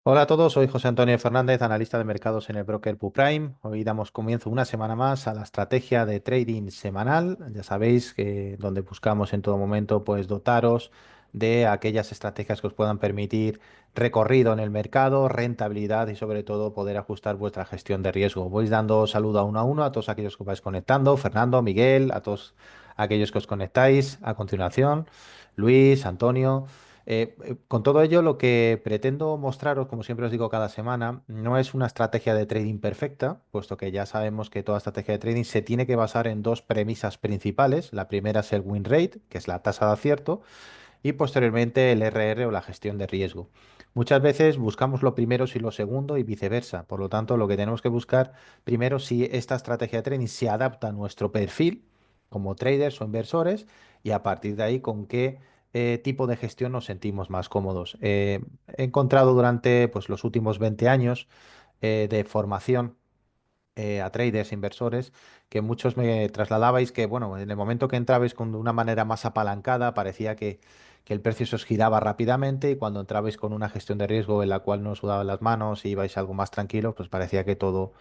Hola a todos, soy José Antonio Fernández, analista de mercados en el broker PUPrime. Hoy damos comienzo una semana más a la estrategia de trading semanal. Ya sabéis que donde buscamos en todo momento pues dotaros de aquellas estrategias que os puedan permitir recorrido en el mercado, rentabilidad y sobre todo poder ajustar vuestra gestión de riesgo. Voy dando saludo a uno a todos aquellos que os vais conectando, Fernando, Miguel, a todos aquellos que os conectáis a continuación, Luis, Antonio. Con todo ello, lo que pretendo mostraros, como siempre os digo cada semana, no es una estrategia de trading perfecta, puesto que ya sabemos que toda estrategia de trading se tiene que basar en dos premisas principales. La primera es el win rate, que es la tasa de acierto, y posteriormente el RR o la gestión de riesgo. Muchas veces buscamos lo primero y lo segundo y viceversa. Por lo tanto, lo que tenemos que buscar primero si esta estrategia de trading se adapta a nuestro perfil como traders o inversores y a partir de ahí con qué tipo de gestión nos sentimos más cómodos. He encontrado durante pues, los últimos 20 años de formación a traders, inversores, que muchos me trasladabais que, bueno, en el momento que entrabais con una manera más apalancada, parecía que el precio se os giraba rápidamente y cuando entrabais con una gestión de riesgo en la cual no os sudaban las manos y ibais algo más tranquilo, pues parecía que todo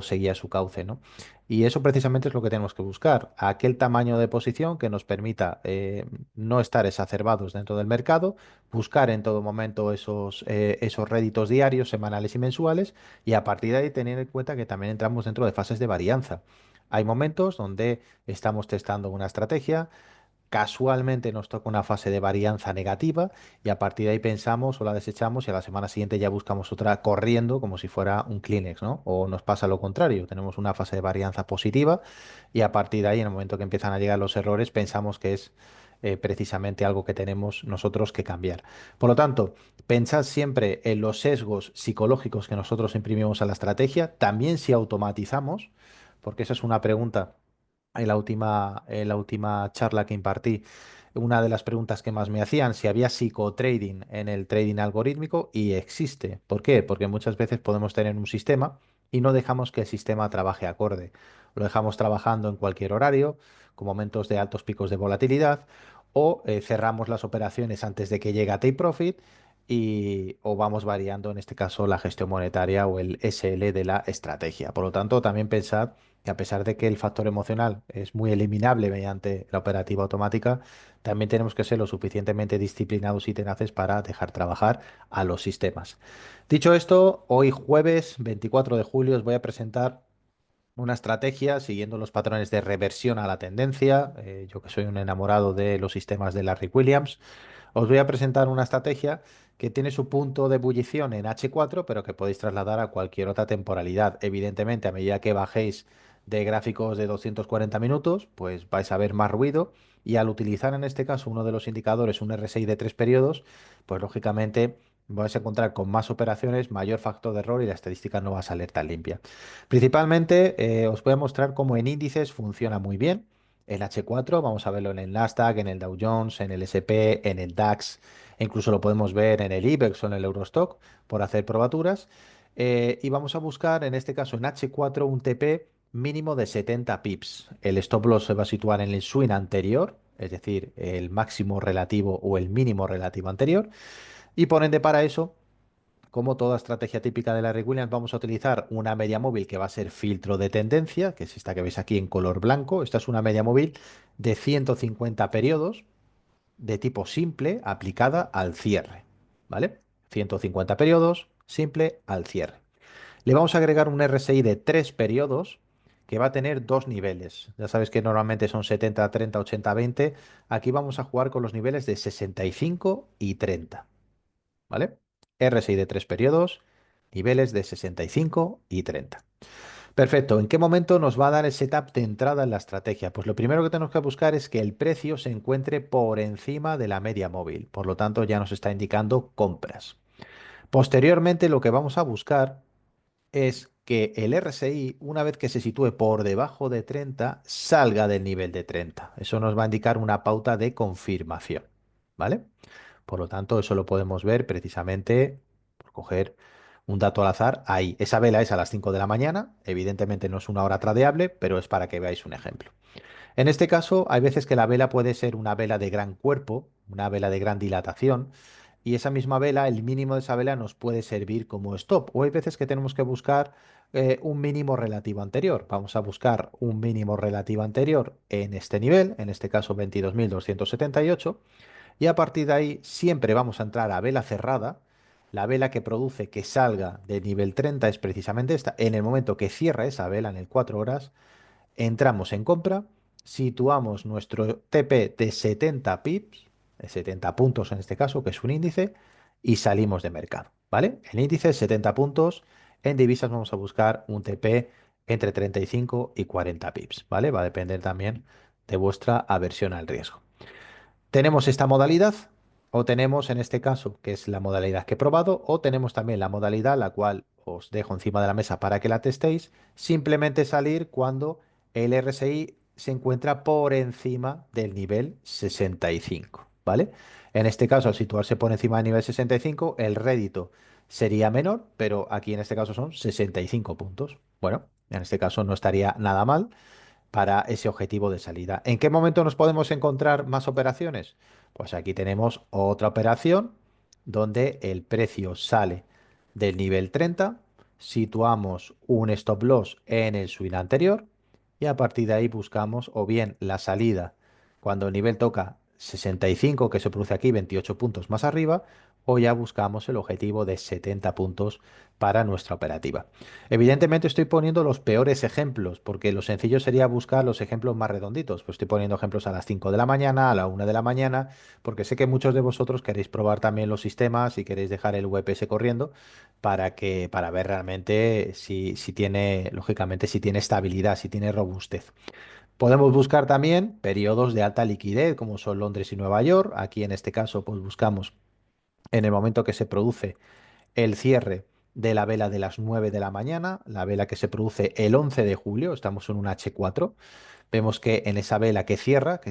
seguía su cauce, ¿no? Y eso precisamente es lo que tenemos que buscar, aquel tamaño de posición que nos permita no estar exacerbados dentro del mercado, buscar en todo momento esos réditos diarios, semanales y mensuales y a partir de ahí tener en cuenta que también entramos dentro de fases de varianza. Hay momentos donde estamos testando una estrategia, casualmente nos toca una fase de varianza negativa y a partir de ahí pensamos o la desechamos y a la semana siguiente ya buscamos otra corriendo como si fuera un Kleenex, ¿no? O nos pasa lo contrario, tenemos una fase de varianza positiva y a partir de ahí, en el momento que empiezan a llegar los errores, pensamos que es precisamente algo que tenemos nosotros que cambiar. Por lo tanto, pensad siempre en los sesgos psicológicos que nosotros imprimimos a la estrategia, también si automatizamos, porque esa es una pregunta en la última charla que impartí, una de las preguntas que más me hacían, si había psicotrading en el trading algorítmico y existe. ¿Por qué? Porque muchas veces podemos tener un sistema y no dejamos que el sistema trabaje acorde. Lo dejamos trabajando en cualquier horario, con momentos de altos picos de volatilidad, o cerramos las operaciones antes de que llegue a take profit o vamos variando, en este caso, la gestión monetaria o el SL de la estrategia. Por lo tanto, también pensad que a pesar de que el factor emocional es muy eliminable mediante la operativa automática, también tenemos que ser lo suficientemente disciplinados y tenaces para dejar trabajar a los sistemas. Dicho esto, hoy jueves 24 de julio os voy a presentar una estrategia siguiendo los patrones de reversión a la tendencia. Yo que soy un enamorado de los sistemas de Larry Williams, os voy a presentar una estrategia que tiene su punto de ebullición en H4, pero que podéis trasladar a cualquier otra temporalidad. Evidentemente, a medida que bajéis de gráficos de 240 minutos, pues vais a ver más ruido. Y al utilizar en este caso uno de los indicadores, un RSI de 3 periodos, pues lógicamente vais a encontrar con más operaciones, mayor factor de error y la estadística no va a salir tan limpia. Principalmente os voy a mostrar cómo en índices funciona muy bien. El H4, vamos a verlo en el Nasdaq, en el Dow Jones, en el SP, en el DAX, e incluso lo podemos ver en el IBEX o en el Eurostock por hacer probaturas. Y vamos a buscar, en este caso en H4, un TP mínimo de 70 pips. El stop loss se va a situar en el swing anterior, es decir, el máximo relativo o el mínimo relativo anterior. Y por ende, para eso, como toda estrategia típica de Larry Williams, vamos a utilizar una media móvil que va a ser filtro de tendencia, que es esta que veis aquí en color blanco. Esta es una media móvil de 150 periodos de tipo simple aplicada al cierre, ¿vale? 150 periodos, simple al cierre. Le vamos a agregar un RSI de 3 periodos que va a tener dos niveles. Ya sabes que normalmente son 70, 30, 80, 20. Aquí vamos a jugar con los niveles de 65 y 30. ¿Vale? RSI de 3 periodos, niveles de 65 y 30. Perfecto. ¿En qué momento nos va a dar el setup de entrada en la estrategia? Pues lo primero que tenemos que buscar es que el precio se encuentre por encima de la media móvil. Por lo tanto, ya nos está indicando compras. Posteriormente, lo que vamos a buscar es que el RSI, una vez que se sitúe por debajo de 30, salga del nivel de 30. Eso nos va a indicar una pauta de confirmación. ¿Vale? Por lo tanto, eso lo podemos ver precisamente por coger un dato al azar ahí. Esa vela es a las 5 de la mañana. Evidentemente no es una hora tradeable, pero es para que veáis un ejemplo. En este caso, hay veces que la vela puede ser una vela de gran cuerpo, una vela de gran dilatación, y esa misma vela, el mínimo de esa vela nos puede servir como stop. O hay veces que tenemos que buscar un mínimo relativo anterior. Vamos a buscar un mínimo relativo anterior en este nivel, en este caso 22.278, y a partir de ahí siempre vamos a entrar a vela cerrada. La vela que produce que salga de nivel 30 es precisamente esta. En el momento que cierra esa vela, en el 4 horas, entramos en compra, situamos nuestro TP de 70 pips, de 70 puntos en este caso, que es un índice, y salimos de mercado, ¿vale? El índice es 70 puntos, en divisas vamos a buscar un TP entre 35 y 40 pips, ¿vale? Va a depender también de vuestra aversión al riesgo. Tenemos esta modalidad, o tenemos en este caso, que es la modalidad que he probado, o tenemos también la modalidad, la cual os dejo encima de la mesa para que la testéis, simplemente salir cuando el RSI se encuentra por encima del nivel 65, ¿vale? En este caso, al situarse por encima del nivel 65, el rédito sería menor, pero aquí en este caso son 65 puntos. Bueno, en este caso no estaría nada mal para ese objetivo de salida. ¿En qué momento nos podemos encontrar más operaciones? Pues aquí tenemos otra operación donde el precio sale del nivel 30, situamos un stop loss en el swing anterior y a partir de ahí buscamos o bien la salida cuando el nivel toca 65, que se produce aquí 28 puntos más arriba, o ya buscamos el objetivo de 70 puntos para nuestra operativa. Evidentemente estoy poniendo los peores ejemplos, porque lo sencillo sería buscar los ejemplos más redonditos. Pues estoy poniendo ejemplos a las 5 de la mañana, a la 1 de la mañana, porque sé que muchos de vosotros queréis probar también los sistemas y queréis dejar el VPS corriendo para ver realmente si tiene, lógicamente, si tiene estabilidad, si tiene robustez. Podemos buscar también periodos de alta liquidez, como son Londres y Nueva York. Aquí en este caso, pues buscamos en el momento que se produce el cierre de la vela de las 9 de la mañana, la vela que se produce el 11 de julio, estamos en un H4. Vemos que en esa vela que cierra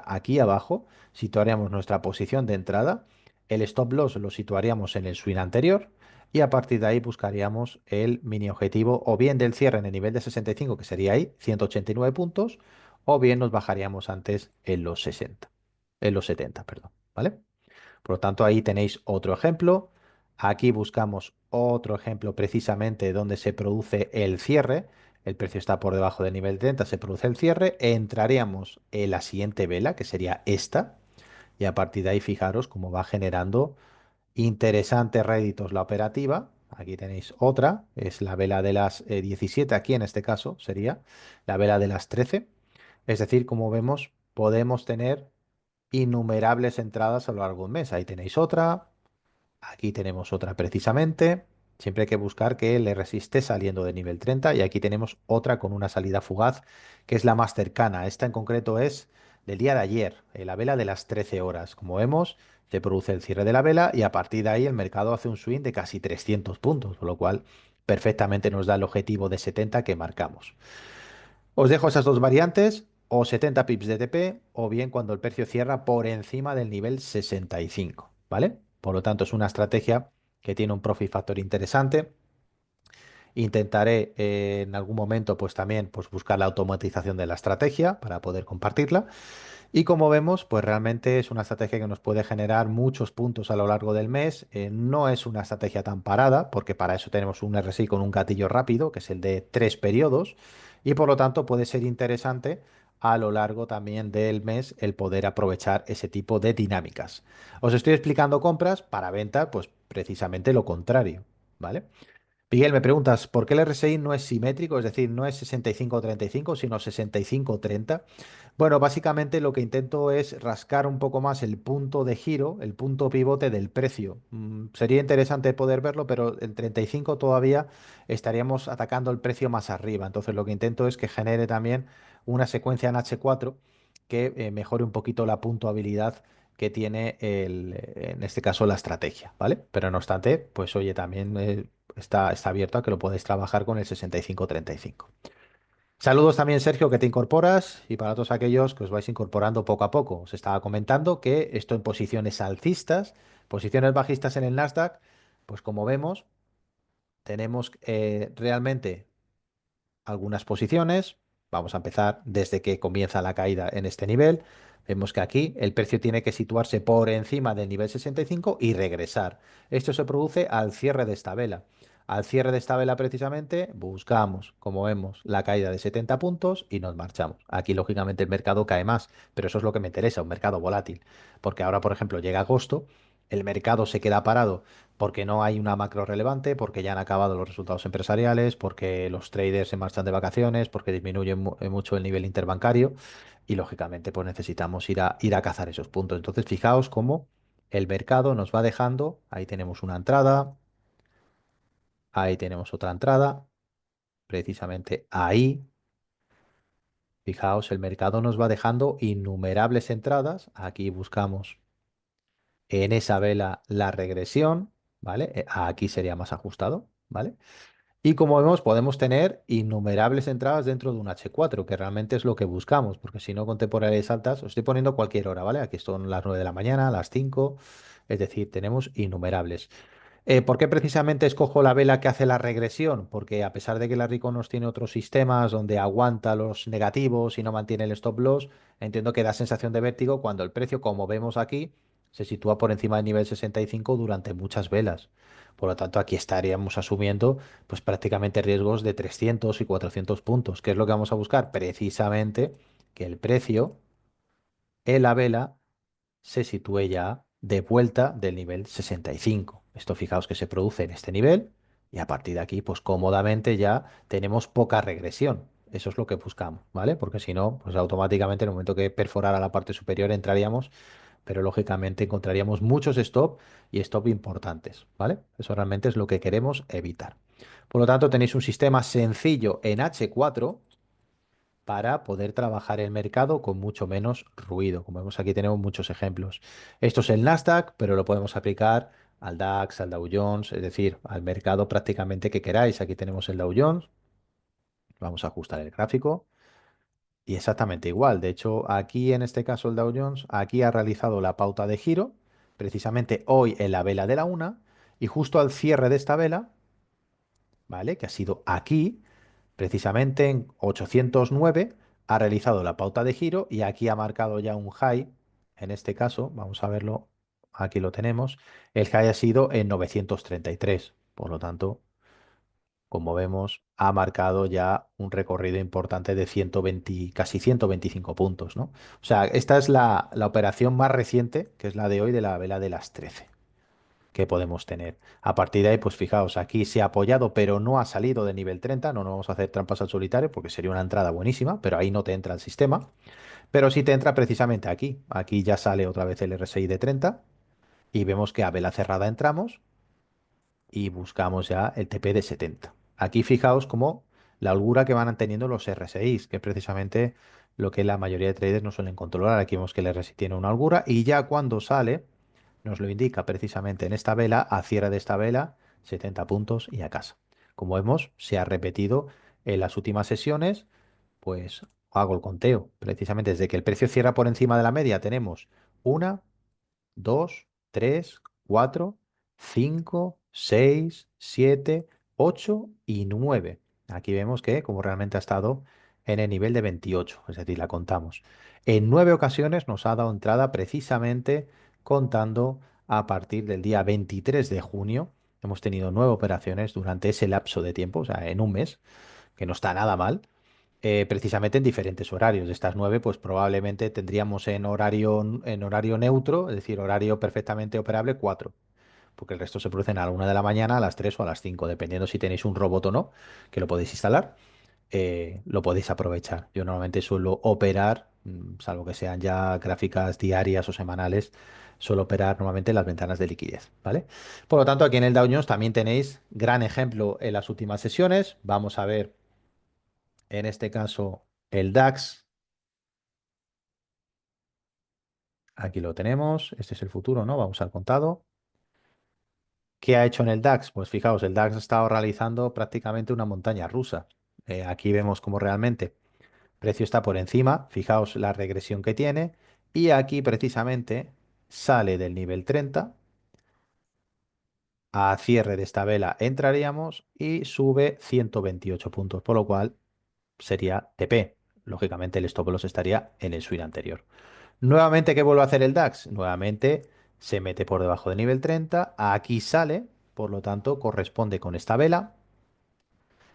aquí abajo, situaríamos nuestra posición de entrada, el stop loss lo situaríamos en el swing anterior y a partir de ahí buscaríamos el mini objetivo o bien del cierre en el nivel de 65, que sería ahí, 189 puntos, o bien nos bajaríamos antes en los 60, en los 70, perdón, ¿vale? Por lo tanto, ahí tenéis otro ejemplo. Aquí buscamos otro ejemplo precisamente donde se produce el cierre. El precio está por debajo del nivel 30, se produce el cierre. Entraríamos en la siguiente vela, que sería esta. Y a partir de ahí, fijaros cómo va generando interesantes réditos la operativa. Aquí tenéis otra, es la vela de las 17, aquí en este caso sería la vela de las 13. Es decir, como vemos, podemos tener innumerables entradas a lo largo de un mes. Ahí tenéis otra, aquí tenemos otra precisamente. Siempre hay que buscar que le resiste saliendo de nivel 30 y aquí tenemos otra con una salida fugaz que es la más cercana. Esta en concreto es del día de ayer, la vela de las 13 horas. Como vemos, se produce el cierre de la vela y a partir de ahí el mercado hace un swing de casi 300 puntos, con lo cual perfectamente nos da el objetivo de 70 que marcamos. Os dejo esas dos variantes, o 70 pips de TP, o bien cuando el precio cierra por encima del nivel 65, ¿vale? Por lo tanto, es una estrategia que tiene un profit factor interesante. Intentaré en algún momento, pues también, pues buscar la automatización de la estrategia para poder compartirla. Y como vemos, pues realmente es una estrategia que nos puede generar muchos puntos a lo largo del mes. No es una estrategia tan parada, porque para eso tenemos un RSI con un gatillo rápido, que es el de 3 periodos, y por lo tanto puede ser interesante a lo largo también del mes el poder aprovechar ese tipo de dinámicas. Os estoy explicando compras para venta, pues precisamente lo contrario, ¿vale? Miguel, me preguntas, ¿por qué el RSI no es simétrico? Es decir, no es 65-35, sino 65-30. Bueno, básicamente lo que intento es rascar un poco más el punto de giro, el punto pivote del precio. Sería interesante poder verlo, pero en 35 todavía estaríamos atacando el precio más arriba. Entonces lo que intento es que genere también una secuencia en H4 que mejore un poquito la puntuabilidad que tiene en este caso la estrategia, ¿vale? Pero no obstante, pues oye, también está abierto a que lo podéis trabajar con el 65-35. Saludos también, Sergio, que te incorporas y para todos aquellos que os vais incorporando poco a poco. Os estaba comentando que esto en posiciones alcistas, posiciones bajistas en el Nasdaq, pues como vemos, tenemos realmente algunas posiciones. Vamos a empezar desde que comienza la caída en este nivel. Vemos que aquí el precio tiene que situarse por encima del nivel 65 y regresar. Esto se produce al cierre de esta vela. Al cierre de esta vela precisamente buscamos, como vemos, la caída de 70 puntos y nos marchamos. Aquí lógicamente el mercado cae más, pero eso es lo que me interesa, un mercado volátil. Porque ahora, por ejemplo, llega agosto, el mercado se queda parado porque no hay una macro relevante, porque ya han acabado los resultados empresariales, porque los traders se marchan de vacaciones, porque disminuye mucho el nivel interbancario y lógicamente pues necesitamos ir a cazar esos puntos. Entonces fijaos cómo el mercado nos va dejando, ahí tenemos una entrada, ahí tenemos otra entrada, precisamente ahí, fijaos, el mercado nos va dejando innumerables entradas, aquí buscamos en esa vela la regresión, ¿vale? Aquí sería más ajustado, ¿vale? Y como vemos, podemos tener innumerables entradas dentro de un H4, que realmente es lo que buscamos, porque si no, con temporalidades altas, os estoy poniendo cualquier hora, ¿vale? Aquí son las 9 de la mañana, las 5, es decir, tenemos innumerables. ¿Por qué precisamente escojo la vela que hace la regresión? Porque a pesar de que la Riconos tiene otros sistemas donde aguanta los negativos y no mantiene el stop loss, entiendo que da sensación de vértigo cuando el precio, como vemos aquí, se sitúa por encima del nivel 65 durante muchas velas. Por lo tanto, aquí estaríamos asumiendo pues prácticamente riesgos de 300 y 400 puntos. ¿Qué es lo que vamos a buscar? Precisamente que el precio en la vela se sitúe ya de vuelta del nivel 65. Esto fijaos que se produce en este nivel y a partir de aquí, pues cómodamente ya tenemos poca regresión. Eso es lo que buscamos, ¿vale? Porque si no, pues automáticamente en el momento que perforara la parte superior entraríamos, pero lógicamente encontraríamos muchos stop y stop importantes, ¿vale? Eso realmente es lo que queremos evitar. Por lo tanto, tenéis un sistema sencillo en H4 para poder trabajar el mercado con mucho menos ruido. Como vemos aquí tenemos muchos ejemplos. Esto es el Nasdaq, pero lo podemos aplicar al DAX, al Dow Jones, es decir, al mercado prácticamente que queráis. Aquí tenemos el Dow Jones, vamos a ajustar el gráfico y exactamente igual. De hecho, aquí en este caso el Dow Jones, aquí ha realizado la pauta de giro, precisamente hoy en la vela de la una, y justo al cierre de esta vela, ¿vale? Que ha sido aquí. Precisamente en 809 ha realizado la pauta de giro y aquí ha marcado ya un high. En este caso, vamos a verlo, aquí lo tenemos. El high ha sido en 933. Por lo tanto, como vemos, ha marcado ya un recorrido importante de 120, casi 125 puntos, ¿no? O sea, esta es la operación más reciente, que es la de hoy de la vela de las 13 que podemos tener. A partir de ahí, pues fijaos, aquí se ha apoyado, pero no ha salido de nivel 30. No nos vamos a hacer trampas al solitario porque sería una entrada buenísima, pero ahí no te entra el sistema. Pero sí te entra precisamente aquí. Aquí ya sale otra vez el RSI de 30 y vemos que a vela cerrada entramos y buscamos ya el TP de 70. Aquí fijaos cómo la holgura que van teniendo los RSIs, que es precisamente lo que la mayoría de traders no suelen controlar. Aquí vemos que el RSI tiene una holgura y ya cuando sale nos lo indica precisamente en esta vela, a cierre de esta vela, 70 puntos y a casa. Como vemos, se ha repetido en las últimas sesiones, pues hago el conteo. Precisamente desde que el precio cierra por encima de la media tenemos una, 2, 3, 4, 5, 6, 7, 8 y 9. Aquí vemos que como realmente ha estado en el nivel de 28, es decir, la contamos. En 9 ocasiones nos ha dado entrada precisamente contando a partir del día 23 de junio. Hemos tenido 9 operaciones durante ese lapso de tiempo, o sea, en un mes, que no está nada mal precisamente en diferentes horarios. De estas 9, pues probablemente tendríamos en horario neutro, es decir, horario perfectamente operable, 4, porque el resto se producen a la 1 de la mañana, a las 3 o a las 5, dependiendo si tenéis un robot o no, que lo podéis instalar, lo podéis aprovechar. Yo normalmente suelo operar, salvo que sean ya gráficas diarias o semanales, suelo operar normalmente las ventanas de liquidez, ¿vale? Por lo tanto, aquí en el Dow Jones también tenéis gran ejemplo en las últimas sesiones. Vamos a ver en este caso el DAX. Aquí lo tenemos. Este es el futuro, ¿no? Vamos al contado. ¿Qué ha hecho en el DAX? Pues fijaos, el DAX ha estado realizando prácticamente una montaña rusa. Aquí vemos cómo realmente el precio está por encima. Fijaos la regresión que tiene. Y aquí precisamente sale del nivel 30. A cierre de esta vela entraríamos y sube 128 puntos, por lo cual sería TP. Lógicamente el stop loss estaría en el swing anterior. Nuevamente, ¿qué vuelve a hacer el DAX? Nuevamente se mete por debajo de nivel 30, aquí sale, por lo tanto corresponde con esta vela.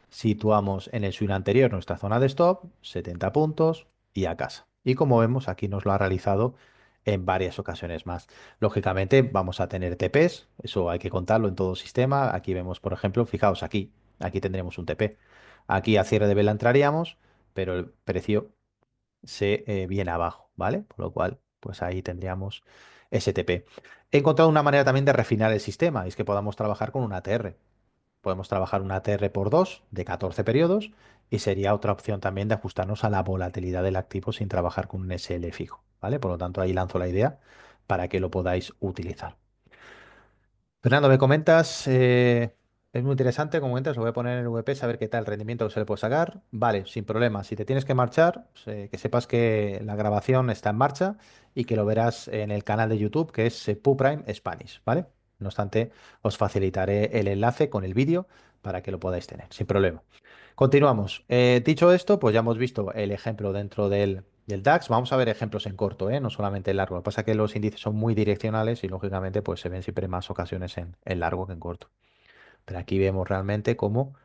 Situamos en el swing anterior nuestra zona de stop, 70 puntos y a casa. Y como vemos, aquí nos lo ha realizado en varias ocasiones más. Lógicamente vamos a tener TPs, eso hay que contarlo en todo sistema. Aquí vemos, por ejemplo, fijaos aquí tendremos un TP. Aquí a cierre de vela entraríamos, pero el precio se viene abajo, ¿vale? Por lo cual, pues ahí tendríamos STP. He encontrado una manera también de refinar el sistema, y es que podamos trabajar con una ATR. Podemos trabajar una ATR por 2 de 14 periodos y sería otra opción también de ajustarnos a la volatilidad del activo sin trabajar con un SL fijo, ¿vale? Por lo tanto, ahí lanzo la idea para que lo podáis utilizar. Fernando, me comentas, es muy interesante, como comentas, lo voy a poner en el VP, saber qué tal el rendimiento que se le puede sacar. Vale, sin problema. Si te tienes que marchar, que sepas que la grabación está en marcha y que lo verás en el canal de YouTube, que es PuPrime Spanish, ¿vale? No obstante, os facilitaré el enlace con el vídeo para que lo podáis tener, sin problema. Continuamos. Dicho esto, pues ya hemos visto el ejemplo dentro del DAX. Vamos a ver ejemplos en corto, ¿eh? No solamente en largo. Lo que pasa es que los índices son muy direccionales y lógicamente pues se ven siempre más ocasiones en largo que en corto. Pero aquí vemos realmente cómo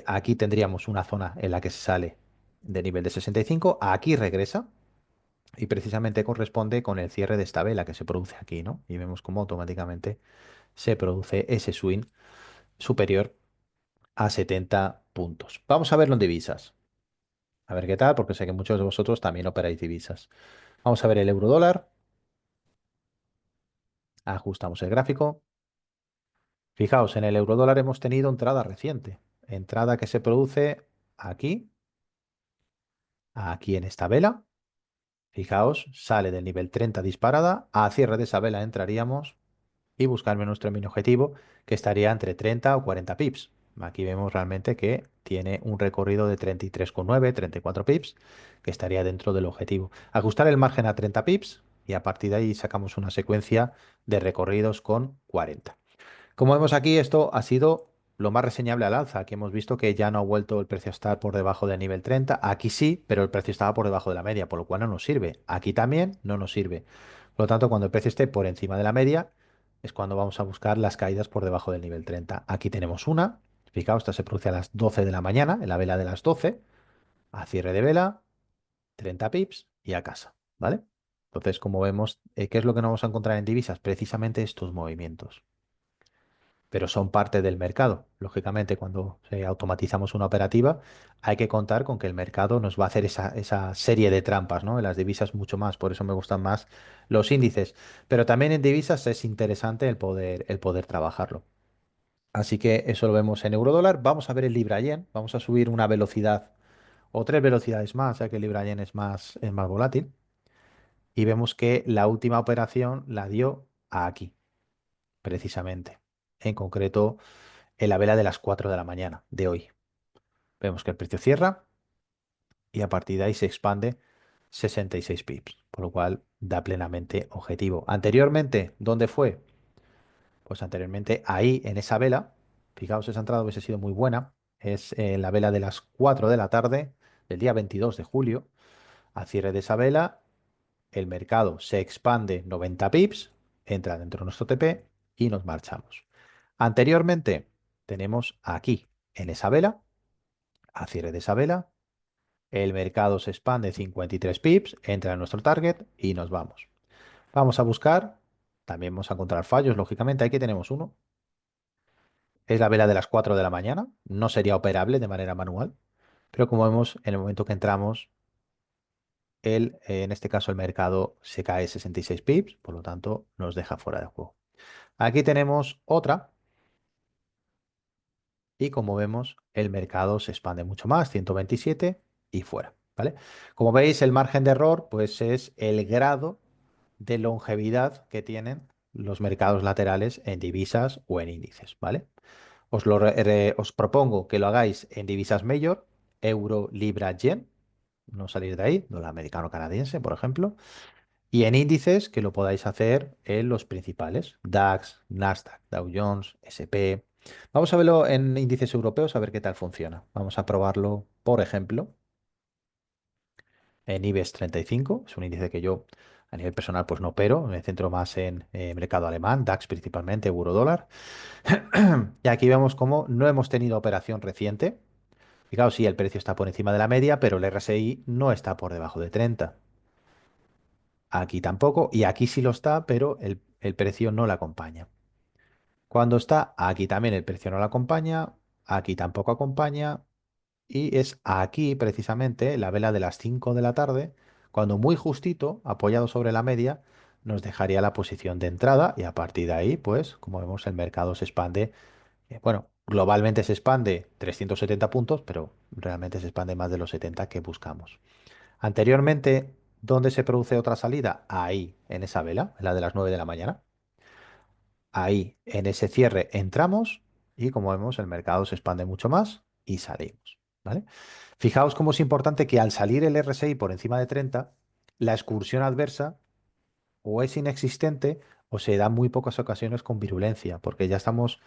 aquí tendríamos una zona en la que se sale de nivel de 65, aquí regresa y precisamente corresponde con el cierre de esta vela que se produce aquí, ¿no? Y vemos cómo automáticamente se produce ese swing superior a 70 puntos. Vamos a verlo en divisas. A ver qué tal, porque sé que muchos de vosotros también operáis divisas. Vamos a ver el euro dólar. Ajustamos el gráfico. Fijaos, en el euro dólar hemos tenido entrada reciente. Entrada que se produce aquí, aquí en esta vela. Fijaos, sale del nivel 30 disparada. A cierre de esa vela entraríamos y buscarme nuestro mini objetivo, que estaría entre 30 o 40 pips. Aquí vemos realmente que tiene un recorrido de 33,9, 34 pips, que estaría dentro del objetivo. Ajustar el margen a 30 pips y a partir de ahí sacamos una secuencia de recorridos con 40. Como vemos aquí, esto ha sido lo más reseñable al alza. Aquí hemos visto que ya no ha vuelto el precio a estar por debajo del nivel 30. Aquí sí, pero el precio estaba por debajo de la media, por lo cual no nos sirve. Aquí también no nos sirve. Por lo tanto, cuando el precio esté por encima de la media, es cuando vamos a buscar las caídas por debajo del nivel 30. Aquí tenemos una. Fijaos, esta se produce a las 12 de la mañana, en la vela de las 12, a cierre de vela, 30 pips y a casa, ¿vale? Entonces, como vemos, ¿qué es lo que no vamos a encontrar en divisas? Precisamente estos movimientos, pero son parte del mercado. Lógicamente, cuando automatizamos una operativa, hay que contar con que el mercado nos va a hacer esa serie de trampas, ¿no? En las divisas mucho más, por eso me gustan más los índices. Pero también en divisas es interesante el poder trabajarlo. Así que eso lo vemos en eurodólar. Vamos a ver el libra yen. Vamos a subir una velocidad o tres velocidades más, ya que el libra yen es más volátil. Y vemos que la última operación la dio aquí, precisamente. En concreto, en la vela de las 4 de la mañana de hoy. Vemos que el precio cierra y a partir de ahí se expande 66 pips, por lo cual da plenamente objetivo. Anteriormente, ¿dónde fue? Pues anteriormente ahí en esa vela, fijaos, esa entrada hubiese sido muy buena, es la vela de las 4 de la tarde del día 22 de julio. A cierre de esa vela, el mercado se expande 90 pips, entra dentro de nuestro TP y nos marchamos. Anteriormente tenemos aquí en esa vela, a cierre de esa vela, el mercado se expande 53 pips, entra en nuestro target y nos vamos. Vamos a buscar, también vamos a encontrar fallos, lógicamente, aquí tenemos uno. Es la vela de las 4 de la mañana, no sería operable de manera manual, pero como vemos, en el momento que entramos, en este caso el mercado se cae 66 pips, por lo tanto nos deja fuera de juego. Aquí tenemos otra y como vemos, el mercado se expande mucho más, 127 y fuera, ¿vale? Como veis, el margen de error pues es el grado de longevidad que tienen los mercados laterales en divisas o en índices, ¿vale? Os propongo que lo hagáis en divisas mayor, euro, libra, yen, no salir de ahí, dólar americano canadiense, por ejemplo, y en índices que lo podáis hacer en los principales, DAX, Nasdaq, Dow Jones, SP. Vamos a verlo en índices europeos a ver qué tal funciona. Vamos a probarlo, por ejemplo, en IBEX 35, es un índice que yo A nivel personal, pues no opero, me centro más en mercado alemán, DAX principalmente, euro dólar. Y aquí vemos cómo no hemos tenido operación reciente. Fijaos, sí, el precio está por encima de la media, pero el RSI no está por debajo de 30. Aquí tampoco, y aquí sí lo está, pero el precio no la acompaña. Cuando está aquí también el precio no la acompaña, aquí tampoco acompaña, y es aquí precisamente la vela de las 5 de la tarde, cuando muy justito, apoyado sobre la media, nos dejaría la posición de entrada y a partir de ahí, pues, como vemos, el mercado se expande. Bueno, globalmente se expande 370 puntos, pero realmente se expande más de los 70 que buscamos. Anteriormente, ¿dónde se produce otra salida? Ahí, en esa vela, en la de las 9 de la mañana. Ahí, en ese cierre, entramos y como vemos, el mercado se expande mucho más y salimos, ¿vale? Fijaos cómo es importante que al salir el RSI por encima de 30, la excursión adversa o es inexistente o se da muy pocas ocasiones con virulencia, porque ya estamos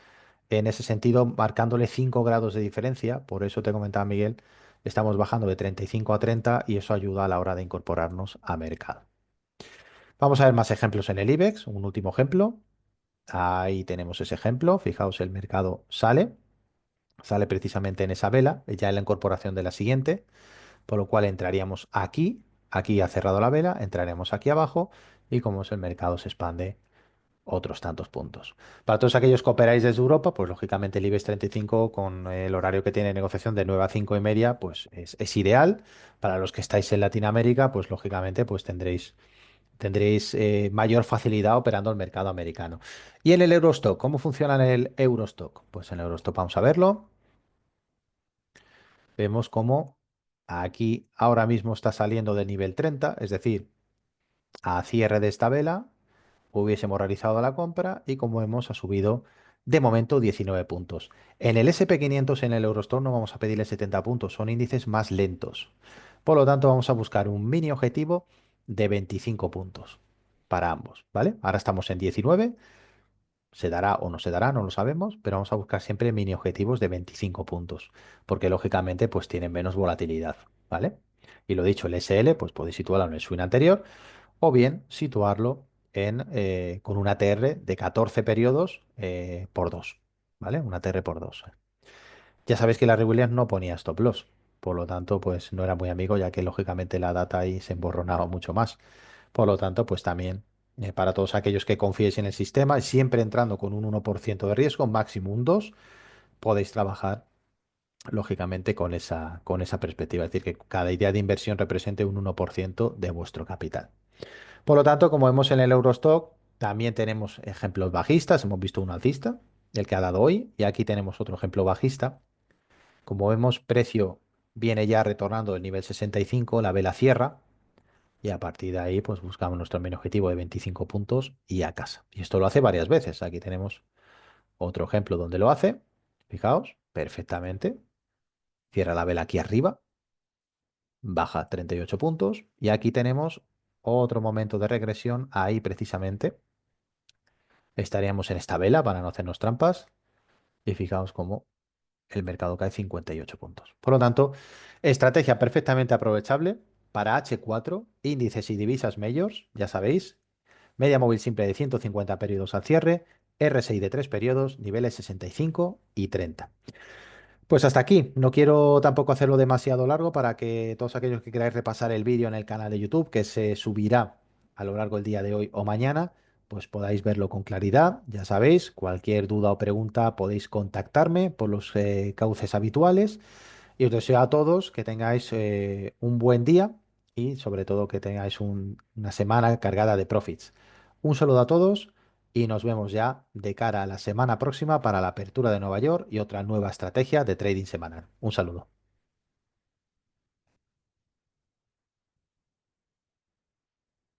en ese sentido marcándole 5 grados de diferencia. Por eso te comentaba Miguel, estamos bajando de 35 a 30 y eso ayuda a la hora de incorporarnos a mercado. Vamos a ver más ejemplos en el IBEX, un último ejemplo. Ahí tenemos ese ejemplo. Fijaos, el mercado sale precisamente en esa vela, ya en la incorporación de la siguiente, por lo cual entraríamos aquí, aquí ha cerrado la vela, entraremos aquí abajo y como es el mercado se expande otros tantos puntos. Para todos aquellos que operáis desde Europa, pues lógicamente el IBEX 35 con el horario que tiene de negociación de 9 a 5 y media, pues es ideal. Para los que estáis en Latinoamérica, pues lógicamente pues tendréis mayor facilidad operando el mercado americano. Y en el Eurostock, ¿cómo funciona en el Eurostock? Pues en el Eurostock vamos a verlo. Vemos cómo aquí ahora mismo está saliendo del nivel 30, es decir, a cierre de esta vela hubiésemos realizado la compra y como vemos ha subido de momento 19 puntos. En el SP500 en el Eurostock no vamos a pedirle 70 puntos, son índices más lentos. Por lo tanto vamos a buscar un mini objetivo de 25 puntos para ambos, ¿vale? Ahora estamos en 19, se dará o no se dará, no lo sabemos, pero vamos a buscar siempre mini objetivos de 25 puntos, porque lógicamente pues tienen menos volatilidad, ¿vale? Y lo dicho, el SL pues podéis situarlo en el swing anterior o bien situarlo con una ATR de 14 periodos por 2, ¿vale? Una ATR por 2. Ya sabéis que la Williams no ponía stop loss, por lo tanto, pues no era muy amigo, ya que lógicamente la data ahí se emborronaba mucho más. Por lo tanto, pues también para todos aquellos que confiéis en el sistema, siempre entrando con un 1% de riesgo, máximo un 2, podéis trabajar lógicamente con esa perspectiva, es decir, que cada idea de inversión represente un 1% de vuestro capital. Por lo tanto, como vemos en el Eurostock, también tenemos ejemplos bajistas. Hemos visto un alcista, el que ha dado hoy, y aquí tenemos otro ejemplo bajista. Como vemos, precio viene ya retornando del nivel 65, la vela cierra, y a partir de ahí, pues buscamos nuestro main objetivo de 25 puntos y a casa. Y esto lo hace varias veces. Aquí tenemos otro ejemplo donde lo hace. Fijaos, perfectamente. Cierra la vela aquí arriba, baja 38 puntos, y aquí tenemos otro momento de regresión, ahí precisamente estaríamos en esta vela para no hacernos trampas y fijaos cómo el mercado cae 58 puntos. Por lo tanto, estrategia perfectamente aprovechable para H4, índices y divisas majors, ya sabéis, media móvil simple de 150 periodos al cierre, RSI de 3 periodos, niveles 65 y 30. Pues hasta aquí. No quiero tampoco hacerlo demasiado largo para que todos aquellos que queráis repasar el vídeo en el canal de YouTube, que se subirá a lo largo del día de hoy o mañana, pues podáis verlo con claridad. Ya sabéis, cualquier duda o pregunta podéis contactarme por los cauces habituales. Y os deseo a todos que tengáis un buen día y sobre todo que tengáis una semana cargada de profits. Un saludo a todos y nos vemos ya de cara a la semana próxima para la apertura de Nueva York y otra nueva estrategia de trading semanal. Un saludo.